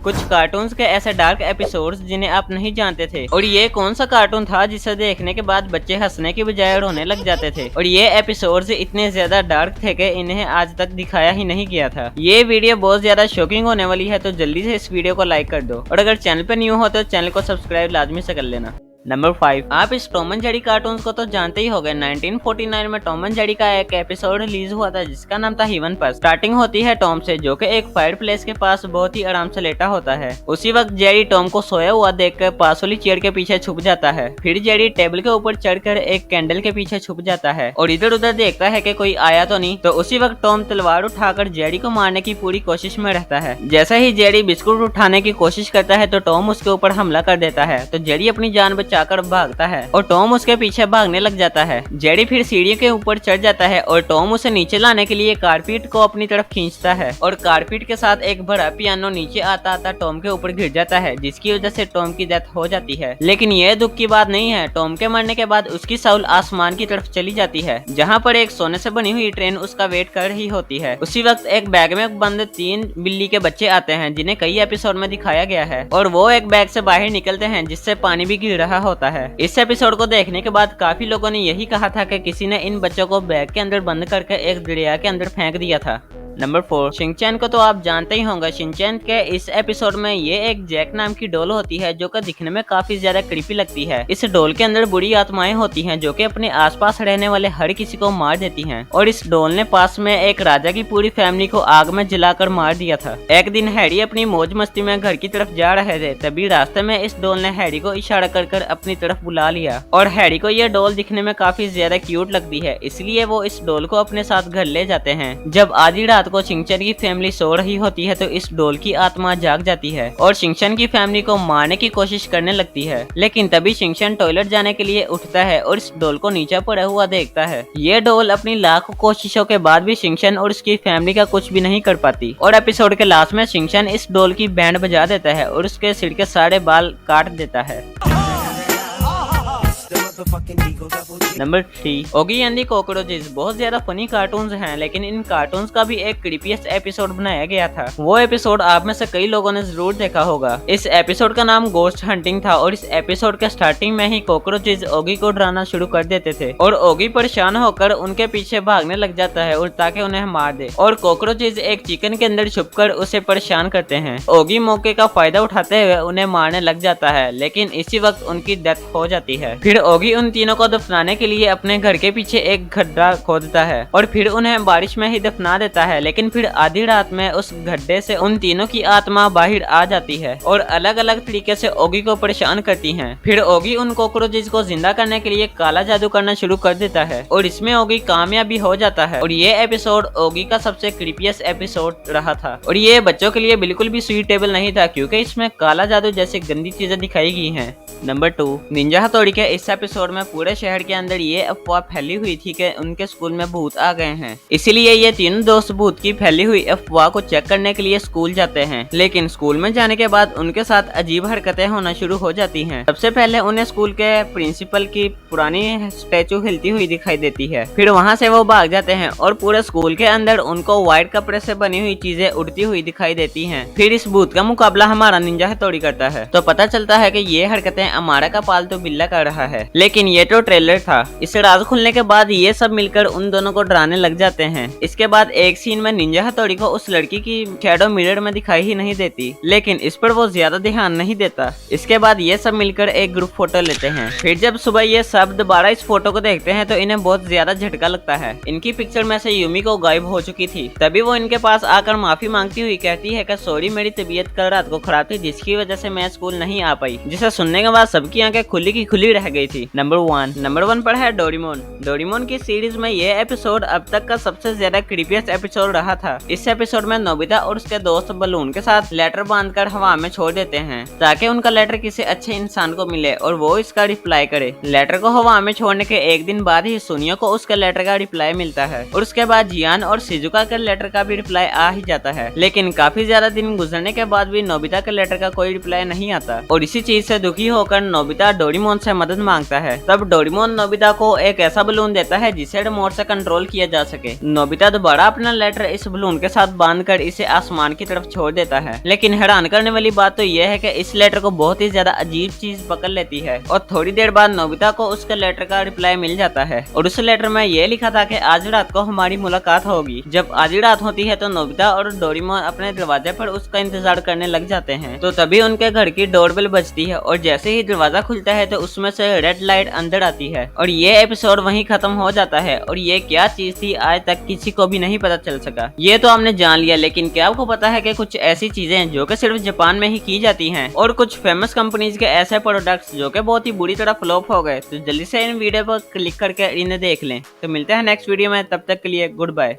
कुछ कार्टून्स के ऐसे डार्क एपिसोड्स जिन्हें आप नहीं जानते थे, और ये कौन सा कार्टून था जिसे देखने के बाद बच्चे हंसने की बजाय रोने लग जाते थे। और ये एपिसोड्स इतने ज्यादा डार्क थे कि इन्हें आज तक दिखाया ही नहीं गया था। ये वीडियो बहुत ज्यादा शॉकिंग होने वाली है, तो जल्दी से इस वीडियो को लाइक कर दो, और अगर चैनल पे न्यू हो तो चैनल को सब्सक्राइब लाजमी से कर लेना। नंबर 5, आप इस टॉम एंड जेरी कार्टून्स को तो जानते ही होंगे। 1949 में टॉम एंड जेरी का एक एपिसोड रिलीज हुआ था जिसका नाम था हेवन पर। स्टार्टिंग होती है टॉम से, जो कि एक फायर प्लेस के पास बहुत ही आराम से लेटा होता है। उसी वक्त जेरी टॉम को सोया हुआ देखकर पास वाली चेयर के पीछे छुप जाता है। फिर जेरी टेबल के ऊपर चढ़कर एक कैंडल के पीछे छुप जाता है और इधर उधर देखता है कि कोई आया तो नहीं। तो उसी वक्त टॉम तलवार उठाकर जेरी को मारने की पूरी कोशिश में रहता है। जैसे ही जेरी बिस्कुट उठाने की कोशिश करता है तो टॉम उसके ऊपर हमला कर देता है। तो जेरी अपनी जान बचाकर भागता है और टॉम उसके पीछे भागने लग जाता है। जेरी फिर सीढ़ियों के ऊपर चढ़ जाता है और टॉम उसे नीचे लाने के लिए कारपीट को अपनी तरफ खींचता है, और कारपीट के साथ एक बड़ा पियानो नीचे आता आता टॉम के ऊपर गिर जाता है, जिसकी वजह से टॉम की डेथ हो जाती है। लेकिन यह दुख की बात नहीं है। टॉम के मरने के बाद उसकी साउल आसमान की तरफ चली जाती है, जहाँ पर एक सोने से बनी हुई ट्रेन उसका वेट कर रही होती है। उसी वक्त एक बैग में बंद 3 बिल्ली के बच्चे आते हैं जिन्हें कई एपिसोड में दिखाया गया है, और वो एक बैग से बाहर निकलते हैं जिससे पानी भी गिर रहा होता है। इस एपिसोड को देखने के बाद काफी लोगों ने यही कहा था कि किसी ने इन बच्चों को बैग के अंदर बंद करके एक दरिया के अंदर फेंक दिया था। नंबर 4, शिनचैन को तो आप जानते ही होंगे। शिनचैन के इस एपिसोड में ये एक जैक नाम की डॉल होती है जो कि दिखने में काफी ज्यादा क्रीपी लगती है। इस डॉल के अंदर बुरी आत्माएं होती हैं जो कि अपने आसपास रहने वाले हर किसी को मार देती हैं, और इस डॉल ने पास में एक राजा की पूरी फैमिली को आग में जलाकर मार दिया था। एक दिन हैरी अपनी मौज मस्ती में घर की तरफ जा रहे थे, तभी रास्ते में इस डॉल ने हैरी को इशारा कर अपनी तरफ बुला लिया, और हैरी को यह डॉल दिखने में काफी ज्यादा क्यूट लगती है, इसलिए वो इस डॉल को अपने साथ घर ले जाते हैं। जब आधी रात को शिनचैन की फैमिली सो रही होती है तो इस डॉल की आत्मा जाग जाती है और शिनचैन की फैमिली को मारने की कोशिश करने लगती है। लेकिन तभी शिनचैन टॉयलेट जाने के लिए उठता है और इस डॉल को नीचे पड़ा हुआ देखता है। ये डॉल अपनी लाखों कोशिशों के बाद भी शिनचैन और उसकी फैमिली का कुछ भी नहीं कर पाती, और एपिसोड के लास्ट में शिनचैन इस डॉल की बैंड बजा देता है और उसके सिर के सारे बाल काट देता है। Number 3, Oggy and the cockroaches. बहुत ज्यादा फनी कार्टून्स हैं, लेकिन इन कार्टून्स का भी एक क्रीपीएस्ट एपिसोड बनाया गया था। वो एपिसोड आप में से कई लोगों ने जरूर देखा होगा। इस एपिसोड का नाम गोस्ट हंटिंग था, और इस एपिसोड के स्टार्टिंग में ही कॉकरोचेस ओगी को डराना शुरू कर देते थे, और ओगी परेशान होकर उनके पीछे भागने लग जाता है और ताकि उन्हें मार दे, और कॉकरोचेस एक चिकन के अंदर छुपकर उसे परेशान करते हैं। ओगी मौके का फायदा उठाते हुए उन्हें मारने लग जाता है, लेकिन इसी वक्त उनकी डेथ हो जाती है। फिर ओगी उन तीनों को दफनाने के लिए अपने घर के पीछे एक गड्ढा खोदता है और फिर उन्हें बारिश में ही दफना देता है। लेकिन फिर आधी रात में उस गड्ढे से उन तीनों की आत्मा बाहर आ जाती है और अलग अलग तरीके से ओगी को परेशान करती हैं। फिर ओगी उन कॉकरोचेस को जिंदा करने के लिए काला जादू करना शुरू कर देता है, और इसमें ओगी कामयाबी हो जाता है। और ये एपिसोड ओगी का सबसे क्रीपीएस्ट एपिसोड रहा था, और ये बच्चों के लिए बिल्कुल भी सुइटेबल नहीं था क्योंकि इसमें काला जादू जैसी गंदी चीजें दिखाई गई हैं। नंबर 2, निंजा हथौड़ी के इस एपिसोड में पूरे शहर के अंदर ये अफवाह फैली हुई थी कि उनके स्कूल में भूत आ गए हैं, इसीलिए ये तीनों दोस्त भूत की फैली हुई अफवाह को चेक करने के लिए स्कूल जाते हैं। लेकिन स्कूल में जाने के बाद उनके साथ अजीब हरकतें होना शुरू हो जाती हैं। सबसे पहले उन्हें स्कूल के प्रिंसिपल की पुरानी स्टैचू हिलती हुई दिखाई देती है, फिर वहाँ से वो भाग जाते हैं और पूरे स्कूल के अंदर उनको व्हाइट कपड़े से बनी हुई चीजें उड़ती हुई दिखाई देती है। फिर इस भूत का मुकाबला हमारा निंजा हथौड़ी करता है, तो पता चलता है कि ये हरकतें अमारा का पालतू बिल्ला कर रहा है। लेकिन ये तो ट्रेलर था। इस राज खुलने के बाद ये सब मिलकर उन दोनों को डराने लग जाते हैं। इसके बाद एक सीन में निंजा हथौड़ी को उस लड़की की शैडो मिरर में दिखाई ही नहीं देती, लेकिन इस पर वो ज्यादा ध्यान नहीं देता। इसके बाद ये सब मिलकर एक ग्रुप फोटो लेते हैं। फिर जब सुबह ये सब दोबारा इस फोटो को देखते हैं तो इन्हें बहुत ज्यादा झटका लगता है। इनकी पिक्चर में से यूमी को गायब हो चुकी थी। तभी वो इनके पास आकर माफी मांगती हुई कहती है कि सॉरी, मेरी तबीयत कल रात को खराब थी जिसकी वजह से मैं स्कूल नहीं आ पाई, जिसे सुनने के बाद सबकी आंखें खुली की खुली रह गई थी। नंबर 1 पर है डोरेमोन। डोरेमोन की सीरीज में ये एपिसोड अब तक का सबसे ज्यादा क्रीपीएस्ट एपिसोड रहा था। इस एपिसोड में नोबिता और उसके दोस्त बलून के साथ लेटर बांधकर हवा में छोड़ देते हैं ताकि उनका लेटर किसी अच्छे इंसान को मिले और वो इसका रिप्लाई करे। लेटर को हवा में छोड़ने के एक दिन बाद ही सुनियो को उसके लेटर का रिप्लाई मिलता है, और उसके बाद जियान और शिजुका के लेटर का भी रिप्लाई आ ही जाता है। लेकिन काफी ज्यादा दिन गुजरने के बाद भी नोबिता के लेटर का कोई रिप्लाई नहीं आता, और इसी चीज से दुखी होकर होकर नोबिता डोरेमोन से मदद मांगता है। तब डोरेमोन नोबिता को एक ऐसा बलून देता है जिसे रिमोट से कंट्रोल किया जा सके। नोबिता दोबारा अपना लेटर इस बलून के साथ बांधकर इसे आसमान की तरफ छोड़ देता है। लेकिन हैरान करने वाली बात तो यह है कि इस लेटर को बहुत ही ज्यादा अजीब चीज पकड़ लेती है और थोड़ी देर बाद नोबिता को उसके लेटर का रिप्लाई मिल जाता है और उस लेटर में यह लिखा था कि आज रात को हमारी मुलाकात होगी। जब आधी रात होती है तो नोबिता और डोरेमोन अपने दरवाजे पर उसका इंतजार करने लग जाते हैं। तो तभी उनके घर की डोरबेल बजती है और जैसे ही दरवाजा खुलता है तो उसमें से रेड लाइट अंदर आती है और ये एपिसोड वहीं खत्म हो जाता है। और ये क्या चीज थी आज तक किसी को भी नहीं पता चल सका। ये तो हमने जान लिया, लेकिन क्या आपको पता है कि कुछ ऐसी चीजें जो कि सिर्फ जापान में ही की जाती हैं और कुछ फेमस कंपनीज के ऐसे प्रोडक्ट्स जो कि बहुत ही बुरी तरह फ्लॉप हो गए। तो जल्दी से इन वीडियो पर क्लिक करके इन्हें देख लें। तो मिलते हैं नेक्स्ट वीडियो में, तब तक के लिए गुड बाय।